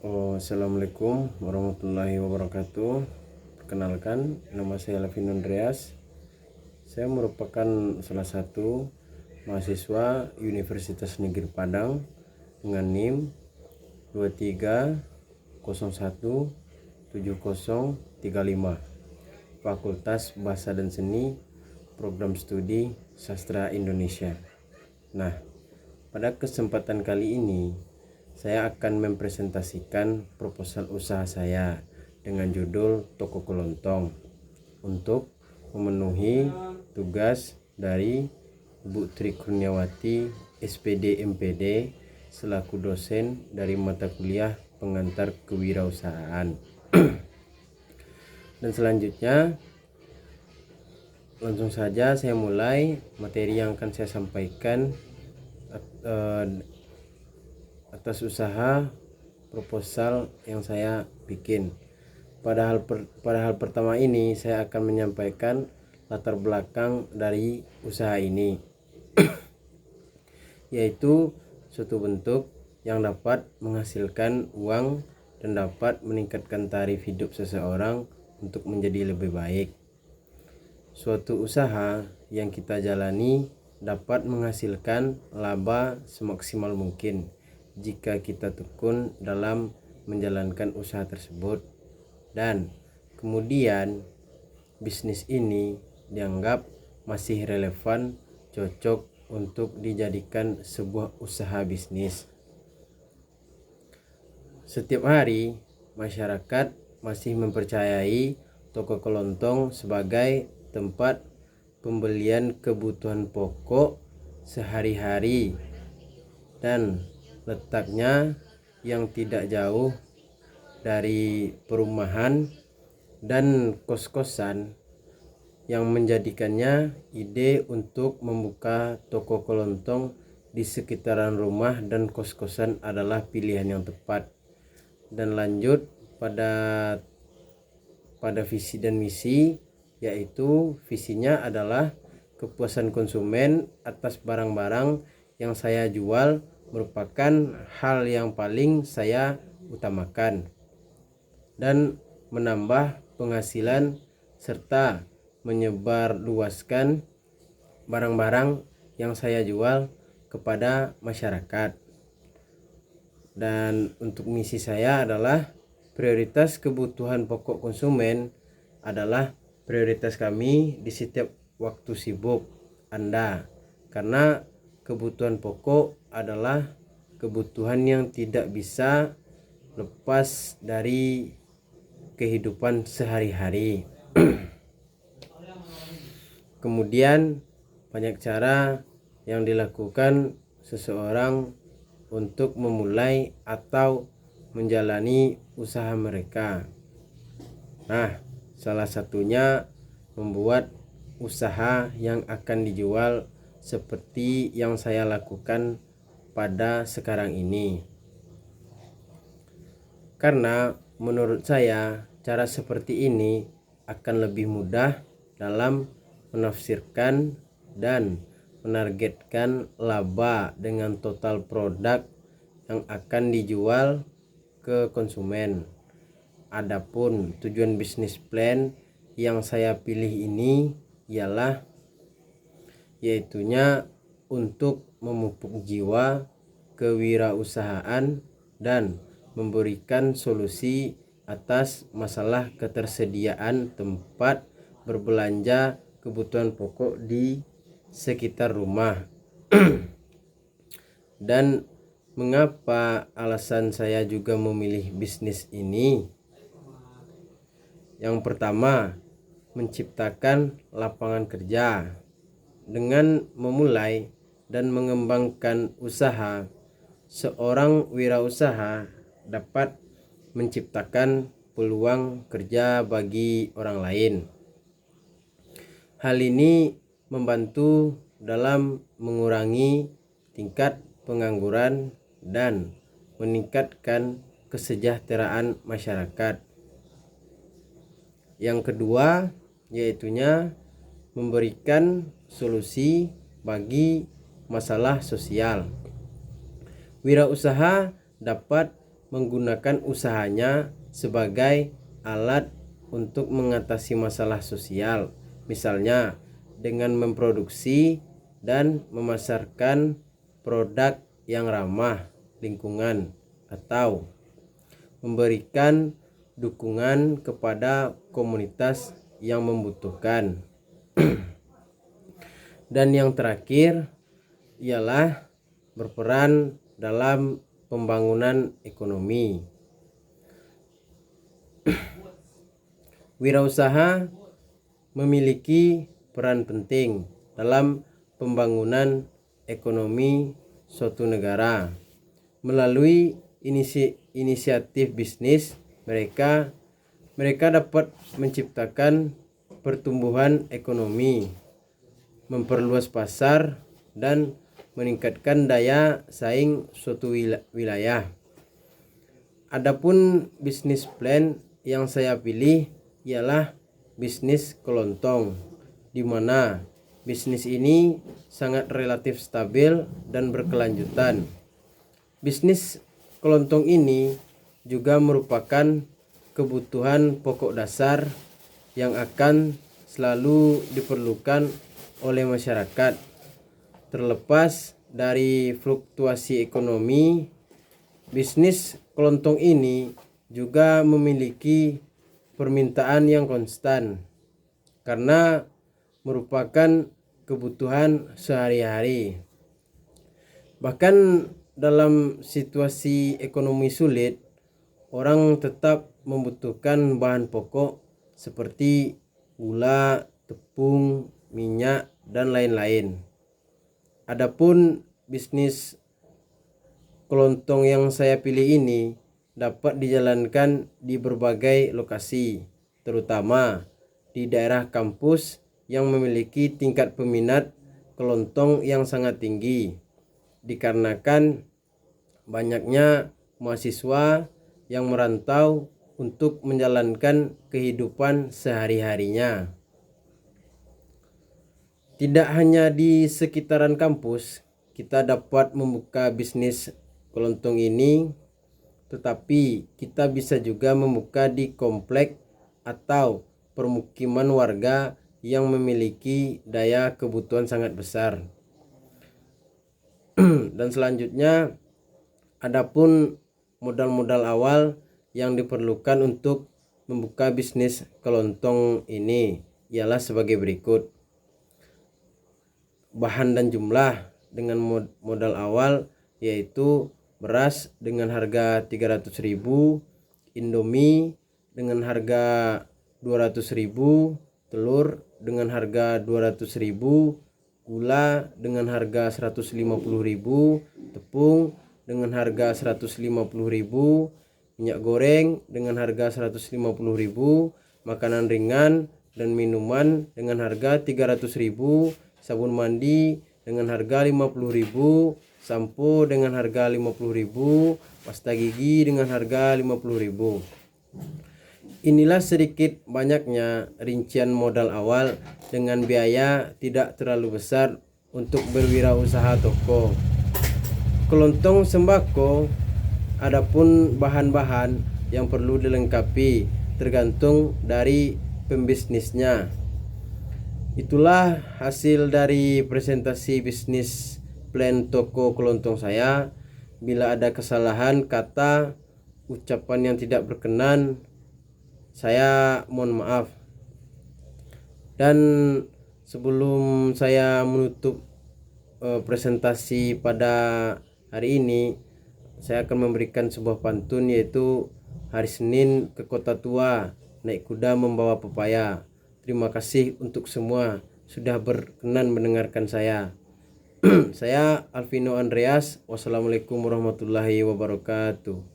Assalamualaikum warahmatullahi wabarakatuh. Perkenalkan, nama saya Alvin Andreas. Saya merupakan salah satu mahasiswa Universitas Negeri Padang dengan NIM 23017035, Fakultas Bahasa dan Seni, Program Studi Sastra Indonesia. Nah, pada kesempatan kali ini saya akan mempresentasikan proposal usaha saya dengan judul Toko Kelontong untuk memenuhi tugas dari Bu Tri Kurniawati SPD MPD selaku dosen dari mata kuliah pengantar kewirausahaan. Dan selanjutnya langsung saja saya mulai materi yang akan saya sampaikan atas usaha proposal yang saya bikin. Pada hal pertama ini saya akan menyampaikan latar belakang dari usaha ini, yaitu suatu bentuk yang dapat menghasilkan uang dan dapat meningkatkan taraf hidup seseorang untuk menjadi lebih baik. Suatu usaha yang kita jalani dapat menghasilkan laba semaksimal mungkin jika kita tekun dalam menjalankan usaha tersebut, dan kemudian bisnis ini dianggap masih relevan, cocok untuk dijadikan sebuah usaha bisnis. Setiap hari masyarakat masih mempercayai toko kelontong sebagai tempat pembelian kebutuhan pokok sehari-hari, dan letaknya yang tidak jauh dari perumahan dan kos-kosan, yang menjadikannya ide untuk membuka toko kelontong di sekitaran rumah dan kos-kosan adalah pilihan yang tepat. Dan lanjut pada visi dan misi, yaitu visinya adalah kepuasan konsumen atas barang-barang yang saya jual merupakan hal yang paling saya utamakan, dan menambah penghasilan serta menyebarluaskan barang-barang yang saya jual kepada masyarakat. Dan untuk misi saya adalah prioritas kebutuhan pokok konsumen adalah prioritas kami di setiap waktu sibuk Anda, karena kebutuhan pokok adalah kebutuhan yang tidak bisa lepas dari kehidupan sehari-hari. Kemudian banyak cara yang dilakukan seseorang untuk memulai atau menjalani usaha mereka. Nah, salah satunya membuat usaha yang akan dijual seperti yang saya lakukan pada sekarang ini. Karena menurut saya cara seperti ini akan lebih mudah dalam menafsirkan dan menargetkan laba dengan total produk yang akan dijual ke konsumen. Adapun tujuan bisnis plan yang saya pilih ini ialah yaitunya untuk memupuk jiwa kewirausahaan dan memberikan solusi atas masalah ketersediaan tempat berbelanja kebutuhan pokok di sekitar rumah. Dan mengapa alasan saya juga memilih bisnis ini? Yang pertama, menciptakan lapangan kerja. Dengan memulai dan mengembangkan usaha, seorang wirausaha dapat menciptakan peluang kerja bagi orang lain. Hal ini membantu dalam mengurangi tingkat pengangguran dan meningkatkan kesejahteraan masyarakat. Yang kedua, yaitunya memberikan solusi bagi masalah sosial. Wirausaha dapat menggunakan usahanya sebagai alat untuk mengatasi masalah sosial, misalnya dengan memproduksi dan memasarkan produk yang ramah lingkungan atau memberikan dukungan kepada komunitas yang membutuhkan. Dan yang terakhir ialah berperan dalam pembangunan ekonomi. Wirausaha memiliki peran penting dalam pembangunan ekonomi suatu negara. Melalui inisiatif bisnis mereka dapat menciptakan pertumbuhan ekonomi, memperluas pasar, dan meningkatkan daya saing suatu wilayah. Adapun bisnis plan yang saya pilih ialah bisnis kelontong, di mana bisnis ini sangat relatif stabil dan berkelanjutan. Bisnis kelontong ini juga merupakan kebutuhan pokok dasar yang akan selalu diperlukan oleh masyarakat. Terlepas dari fluktuasi ekonomi, bisnis kelontong ini juga memiliki permintaan yang konstan karena merupakan kebutuhan sehari-hari. Bahkan dalam situasi ekonomi sulit, orang tetap membutuhkan bahan pokok seperti gula, tepung, minyak, dan lain-lain. Adapun bisnis kelontong yang saya pilih ini dapat dijalankan di berbagai lokasi, terutama di daerah kampus yang memiliki tingkat peminat kelontong yang sangat tinggi, dikarenakan banyaknya mahasiswa yang merantau untuk menjalankan kehidupan sehari-harinya. Tidak hanya di sekitaran kampus kita dapat membuka bisnis kelontong ini, tetapi kita bisa juga membuka di komplek atau permukiman warga yang memiliki daya kebutuhan sangat besar. Dan selanjutnya, adapun modal-modal awal yang diperlukan untuk membuka bisnis kelontong ini ialah sebagai berikut. Bahan dan jumlah dengan modal awal yaitu beras dengan harga 300.000, Indomie dengan harga 200.000, telur dengan harga 200.000, gula dengan harga 150.000, tepung dengan harga 150.000, minyak goreng dengan harga 150.000, makanan ringan dan minuman dengan harga 300.000, sabun mandi dengan harga 50.000, sampo dengan harga 50.000, pasta gigi dengan harga 50.000. Inilah sedikit banyaknya rincian modal awal dengan biaya tidak terlalu besar untuk berwirausaha toko kelontong sembako. Adapun bahan-bahan yang perlu dilengkapi tergantung dari pembisnisnya. Itulah hasil dari presentasi bisnis plan toko kelontong saya. Bila ada kesalahan kata, ucapan yang tidak berkenan, saya mohon maaf. Dan sebelum saya menutup presentasi pada hari ini, saya akan memberikan sebuah pantun, yaitu hari Senin ke Kota Tua, naik kuda membawa pepaya. Terima kasih untuk semua sudah berkenan mendengarkan saya. Saya Alvino Andreas. Wassalamualaikum warahmatullahi wabarakatuh.